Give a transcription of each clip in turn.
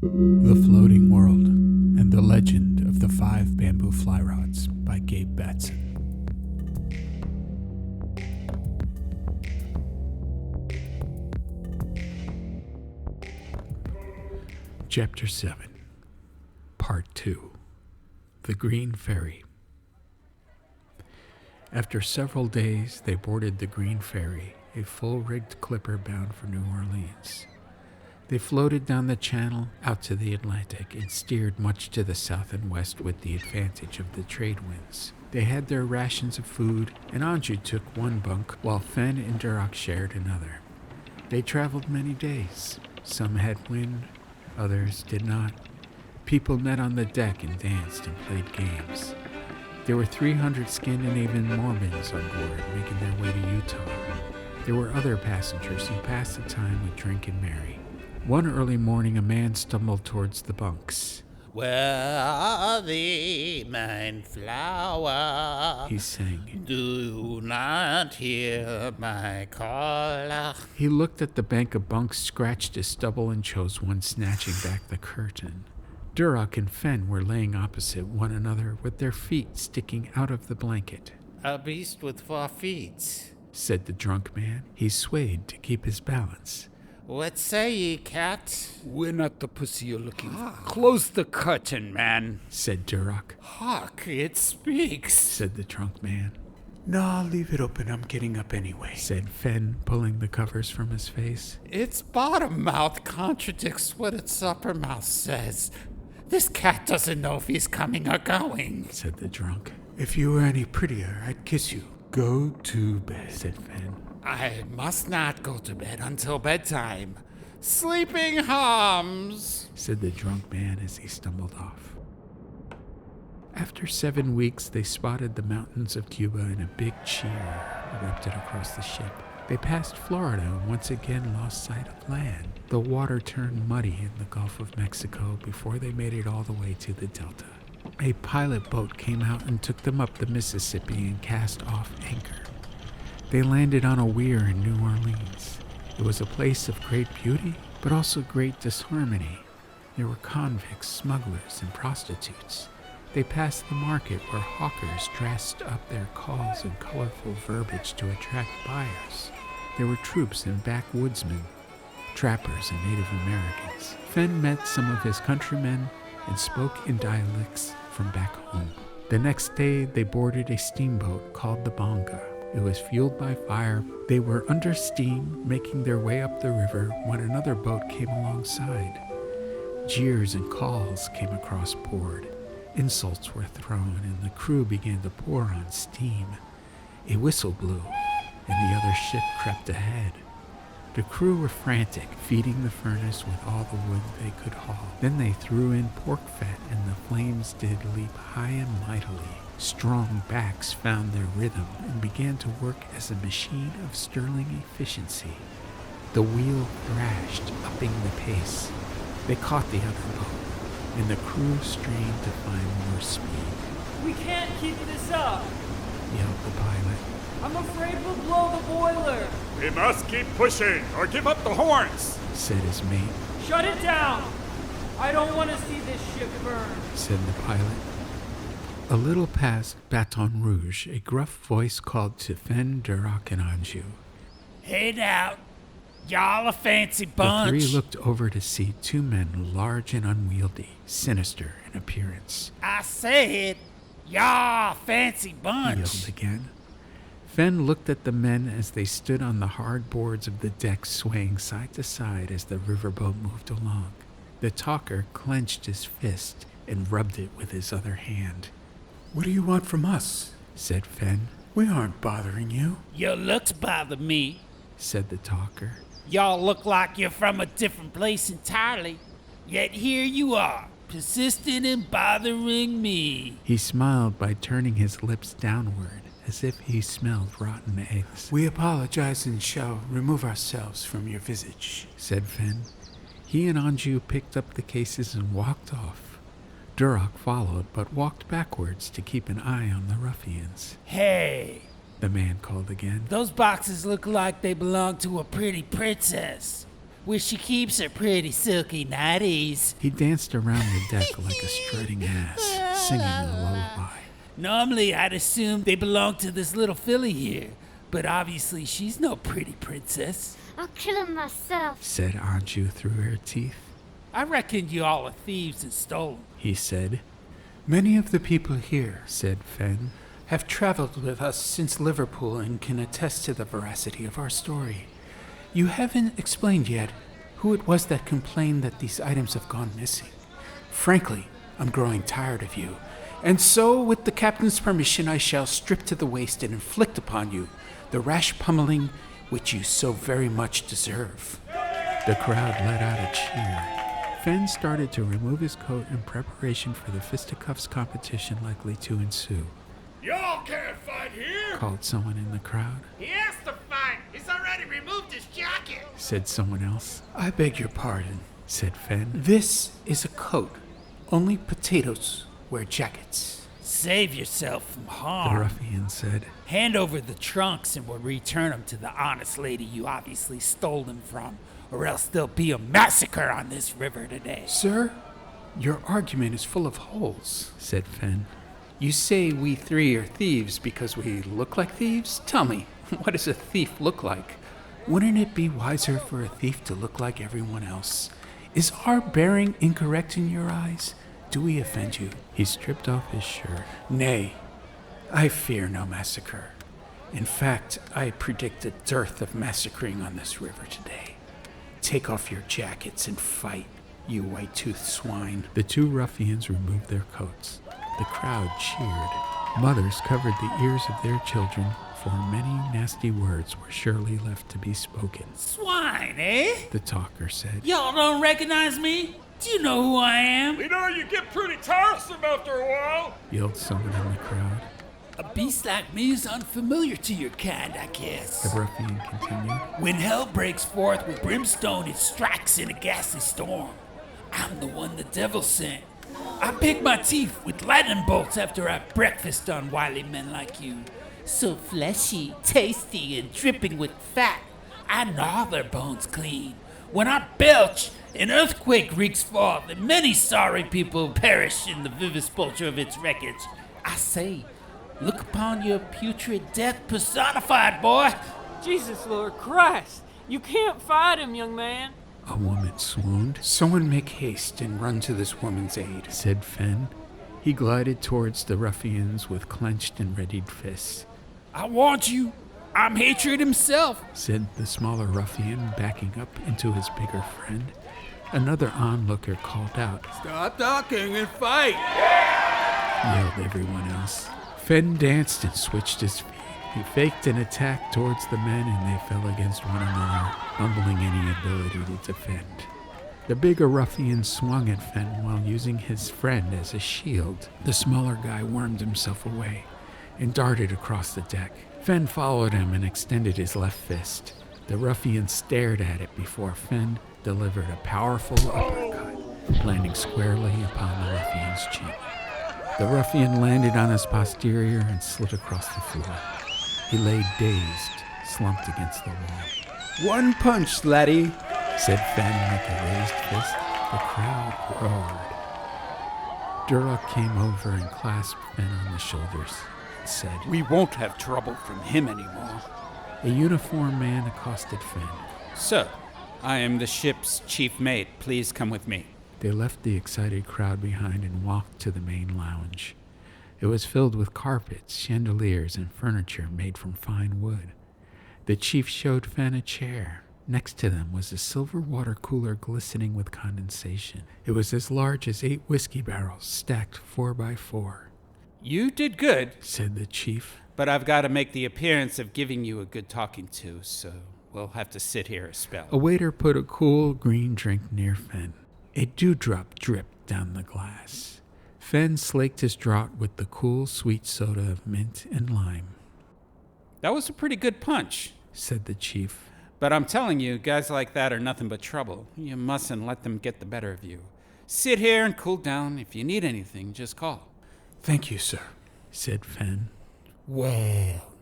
The Floating World and the Legend of the 5 Bamboo Fly Rods by Gabe Batson. Chapter 7, Part 2, The Green Ferry. After several days, they boarded the Green Ferry, a full-rigged clipper bound for New Orleans. They floated down the channel out to the Atlantic and steered much to the south and west with the advantage of the trade winds. They had their rations of food, and Anju took one bunk while Fen and Duroc shared another. They traveled many days. Some had wind, others did not. People met on the deck and danced and played games. There were 300 Scandinavian Mormons on board making their way to Utah. There were other passengers who passed the time with drink and merry. One early morning, a man stumbled towards the bunks. "Where are thee, mine flower?" He sang. "Do not hear my call." He looked at the bank of bunks, scratched his stubble, and chose one, snatching back the curtain. Duroc and Fen were laying opposite one another with their feet sticking out of the blanket. "A beast with 4 feet," said the drunk man. He swayed to keep his balance. "What say ye, cat?" "We're not the pussy you're looking for. Close the curtain, man," said Duroc. "Hark, it speaks," said the drunk man. "No, leave it open. I'm getting up anyway," said Fen, pulling the covers from his face. "Its bottom mouth contradicts what its upper mouth says. This cat doesn't know if he's coming or going," said the drunk. "If you were any prettier, I'd kiss you. Go to bed," said Fen. "I must not go to bed until bedtime. Sleeping hums," said the drunk man as he stumbled off. After 7 weeks, they spotted the mountains of Cuba, and a big cheer erupted across the ship. They passed Florida and once again lost sight of land. The water turned muddy in the Gulf of Mexico before they made it all the way to the Delta. A pilot boat came out and took them up the Mississippi and cast off anchor. They landed on a weir in New Orleans. It was a place of great beauty, but also great disharmony. There were convicts, smugglers, and prostitutes. They passed the market where hawkers dressed up their calls in colorful verbiage to attract buyers. There were troops and backwoodsmen, trappers and Native Americans. Fen met some of his countrymen and spoke in dialects from back home. The next day, they boarded a steamboat called the Bonga. It was fueled by fire. They were under steam, making their way up the river when another boat came alongside. Jeers and calls came across board. Insults were thrown, and the crew began to pour on steam. A whistle blew, and the other ship crept ahead. The crew were frantic, feeding the furnace with all the wood they could haul. Then they threw in pork fat, and the flames did leap high and mightily. Strong backs found their rhythm and began to work as a machine of sterling efficiency. The wheel thrashed, upping the pace. They caught the other boat, and the crew strained to find more speed. "We can't keep this up," yelled the pilot. "I'm afraid we'll blow the boiler." "We must keep pushing or give up the horns," said his mate. "Shut it down. I don't want to see this ship burn," said the pilot. A little past Baton Rouge, a gruff voice called to Fen, Duroc, and Anju. "Hey now, y'all a fancy bunch." The 3 looked over to see 2 men, large and unwieldy, sinister in appearance. "I said, y'all a fancy bunch." Yelled again. Fen looked at the men as they stood on the hard boards of the deck, swaying side to side as the riverboat moved along. The talker clenched his fist and rubbed it with his other hand. "What do you want from us?" said Fen. "We aren't bothering you." "Your looks bother me," said the talker. "Y'all look like you're from a different place entirely. Yet here you are, persistent in bothering me." He smiled by turning his lips downward, as if he smelled rotten eggs. "We apologize and shall remove ourselves from your visage," said Fen. He and Anju picked up the cases and walked off. Duroc followed, but walked backwards to keep an eye on the ruffians. "Hey," the man called again. "those boxes look like they belong to a pretty princess. where she keeps her pretty silky nighties. He danced around the deck like a strutting ass, singing a lullaby. Normally, I'd assume they belong to this little filly here, but obviously she's no pretty princess. I'll kill him myself. Said Anju through her teeth. I reckon you all are thieves and stolen. He said. Many of the people here Said Fen. have traveled with us since Liverpool and can attest to the veracity of our story. You haven't explained yet who it was that complained that these items have gone missing. Frankly, I'm growing tired of you. And so, with the captain's permission, I shall strip to the waist and inflict upon you the rash pummeling which you so very much deserve. The crowd let out a cheer. Fen started to remove his coat in preparation for the fisticuffs competition likely to ensue. Y'all can't fight here! Called someone in the crowd. He has to fight! He's already removed his jacket! Said someone else. I beg your pardon. Said Fen. This is a coat. Only potatoes wear jackets. Save yourself from The harm. ruffian said. Hand over the trunks and we'll return them to the honest lady you obviously stole them from, or else there'll be a massacre on this river today. Sir, your argument is full of holes. Said Fen. You say we three are thieves because we look like thieves? Tell me, what does a thief look like? Wouldn't it be wiser for a thief to look like everyone else? Is our bearing incorrect in your eyes? Do we offend you? He stripped off his shirt. Nay, I fear no massacre. In fact, I predict a dearth of massacring on this river today. Take off your jackets and fight, you white-toothed swine. The two ruffians removed their coats. The crowd cheered. Mothers covered the ears of their children, for many nasty words were surely left to be spoken. Swine, eh? The talker said. Y'all don't recognize me? Do you know who I am? We know you get pretty tiresome after a while! Yelled someone in the crowd. A beast like me is unfamiliar to your kind, I guess. The ruffian continued. When hell breaks forth with brimstone, it strikes in a ghastly storm. I'm the one the devil sent. I pick my teeth with lightning bolts after I breakfast on wily men like you. So fleshy, tasty, and dripping with fat, I gnaw their bones clean. When I belch, an earthquake wreaks forth, and many sorry people perish in the vivispulture of its wreckage. I say, look upon your putrid death personified, boy! Jesus, Lord Christ! You can't fight him, young man. A woman swooned. Someone make haste and run to this woman's aid. Said Fen. He glided towards the ruffians with clenched and readied fists. I want you. I'm hatred himself. Said the smaller ruffian, backing up into his bigger friend. Another onlooker called out. Stop talking and fight! Yelled everyone else. Fen danced and switched his feet. He faked an attack towards the men and they fell against one another, fumbling any ability to defend. The bigger ruffian swung at Fen while using his friend as a shield. The smaller guy wormed himself away and darted across the deck. Fen followed him and extended his left fist. The ruffian stared at it before Fen delivered a powerful uppercut, landing squarely upon the ruffian's chin. The ruffian landed on his posterior and slid across the floor. He lay dazed, slumped against the wall. One punch, laddie, Said Fen with a raised fist. The crowd roared. Duroc came over and clasped Fen on the shoulders and said, we won't have trouble from him anymore. A uniformed man accosted Fen. Sir, I am the ship's chief mate. Please come with me. They left the excited crowd behind and walked to the main lounge. It was filled with carpets, chandeliers, and furniture made from fine wood. The chief showed Fen a chair. Next to them was a silver water cooler glistening with condensation. It was as large as 8 whiskey barrels stacked 4 by 4. You did good, Said the chief. but I've got to make the appearance of giving you a good talking to, so we'll have to sit here a spell. A waiter put a cool green drink near Fen. A dewdrop dripped down the glass. Fen slaked his draught with the cool, sweet soda of mint and lime. That was a pretty good punch. Said the chief. But I'm telling you, guys like that are nothing but trouble. You mustn't let them get the better of you. Sit here and cool down. If you need anything, just call. Thank you, sir. Said Fen. Well,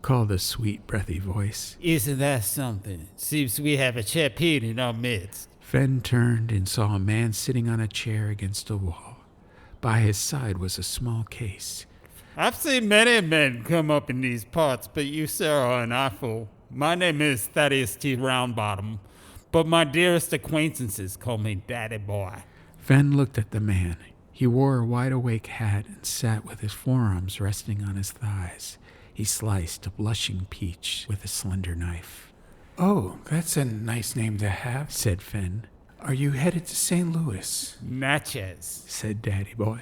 called a sweet, breathy voice. Isn't that something? Seems we have a champion in our midst. Fen turned and saw a man sitting on a chair against a wall. By his side was a small case. I've seen many men come up in these parts, but you, sir, are an eyeful. My name is Thaddeus T. Roundbottom, but my dearest acquaintances call me Daddy Boy. Fen looked at the man. He wore a wide-awake hat and sat with his forearms resting on his thighs. He sliced a blushing peach with a slender knife. Oh, that's a nice name to have, said Fen. Are you headed to St. Louis? Natchez, said Daddy Boy.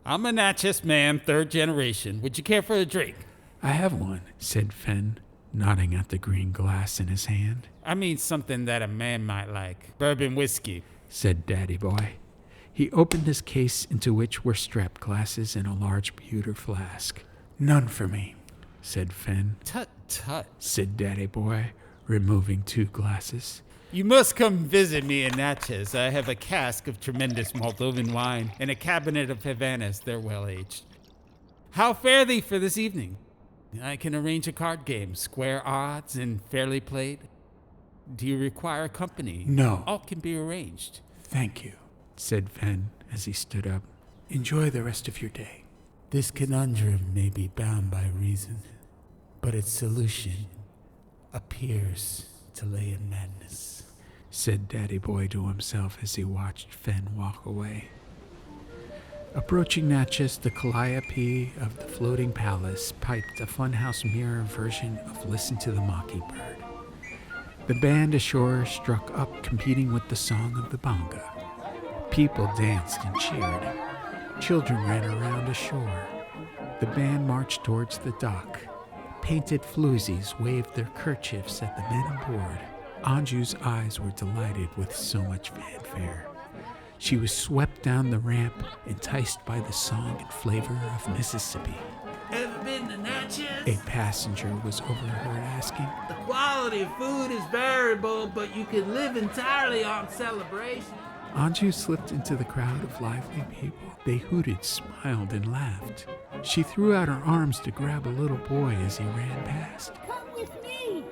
I'm a Natchez man, 3rd generation. Would you care for a drink? I have one, said Fen, nodding at the green glass in his hand. I mean something that a man might like. Bourbon whiskey, said Daddy Boy. He opened his case, into which were strapped glasses and a large pewter flask. None for me, said Fen. Tut, tut, said Daddy Boy, removing 2 glasses. You must come visit me in Natchez. I have a cask of tremendous Moldovan wine and a cabinet of Havanas. They're well aged. How fare thee for this evening? I can arrange a card game, square odds and fairly played. Do you require company? No. All can be arranged. Thank you, said Fen as he stood up. Enjoy the rest of your day. This conundrum may be bound by reason, but its solution appears to lay in madness, said Daddy Boy to himself as he watched Fen walk away. Approaching Natchez, the calliope of the floating palace piped a funhouse mirror version of Listen to the Mockingbird. The band ashore struck up, competing with the song of the bonga. People danced and cheered. Children ran around ashore. The band marched towards the dock. Painted floozies waved their kerchiefs at the men aboard. Anju's eyes were delighted with so much fanfare. She was swept down the ramp, enticed by the song and flavor of Mississippi. Ever been to Natchez? A passenger was overheard asking. The quality of food is variable, but you can live entirely on celebration. Anju slipped into the crowd of lively people. They hooted, smiled, and laughed. She threw out her arms to grab a little boy as he ran past. Come with me.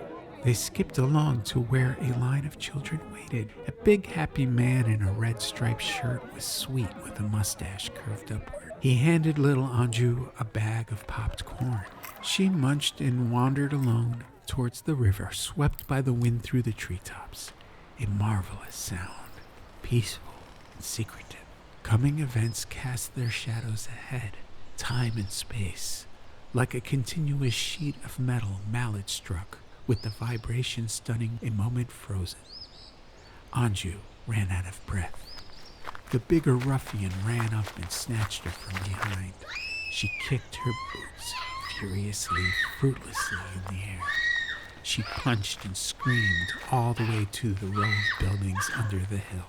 They skipped along to where a line of children waited. A big, happy man in a red striped shirt was sweet with a mustache curved upward. He handed little Anju a bag of popped corn. She munched and wandered alone towards the river, swept by the wind through the treetops. A marvelous sound, peaceful and secretive. Coming events cast their shadows ahead, time and space. Like a continuous sheet of metal, mallet struck, with the vibration stunning a moment frozen. Anju ran out of breath. The bigger ruffian ran up and snatched her from behind. She kicked her boots furiously, fruitlessly in the air. She punched and screamed all the way to the row of buildings under the hill.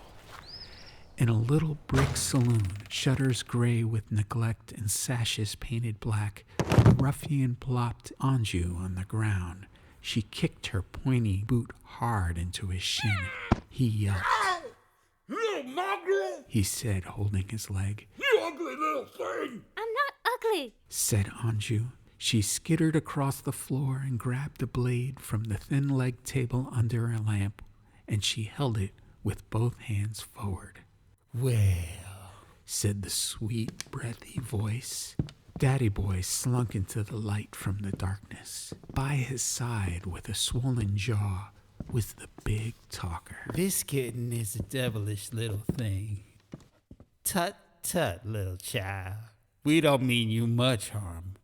In a little brick saloon, shutters gray with neglect and sashes painted black, the ruffian plopped Anju on the ground. She kicked her pointy boot hard into his shin. He yelped. You mongrel! He said, holding his leg. You ugly little thing! I'm not ugly, Said Anju. She skittered across the floor and grabbed a blade from the thin-legged table under a lamp, and she held it with both hands forward. Well, Said the sweet, breathy voice. Daddy Boy slunk into the light from the darkness. By his side, with a swollen jaw, was the big talker. this kitten is a devilish little thing. Tut, tut, little child. We don't mean you much harm.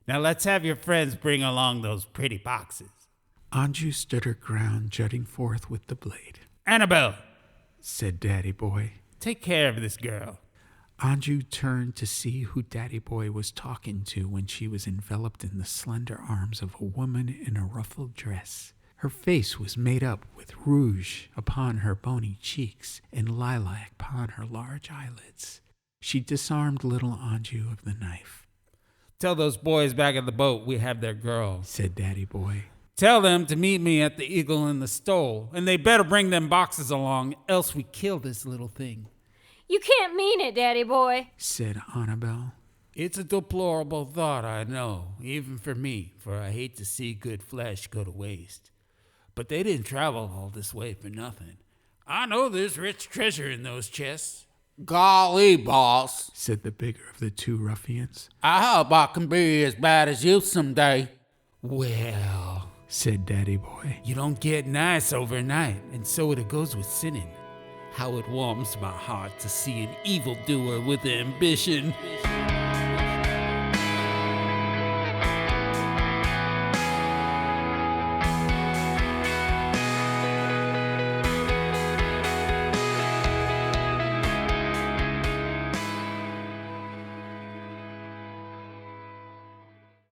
Now let's have your friends bring along those pretty boxes. Anju stood her ground, jutting forth with the blade. Annabelle, Said Daddy Boy. take care of this girl. Anju turned to see who Daddy Boy was talking to when she was enveloped in the slender arms of a woman in a ruffled dress. Her face was made up with rouge upon her bony cheeks and lilac upon her large eyelids. She disarmed little Anju of the knife. Tell those boys back at the boat we have their girl. Said Daddy Boy. Tell them to meet me at the Eagle and the Stole, and they better bring them boxes along, else we kill this little thing. You can't mean it, Daddy Boy. Said Annabelle. It's a deplorable thought, I know, even for me, for I hate to see good flesh go to waste. But they didn't travel all this way for nothing. I know there's rich treasure in those chests. Golly, boss, said the bigger of the two ruffians. I hope I can be as bad as you someday. Well, said Daddy Boy. you don't get nice overnight, and so it goes with sinning. How it warms my heart to see an evildoer with ambition.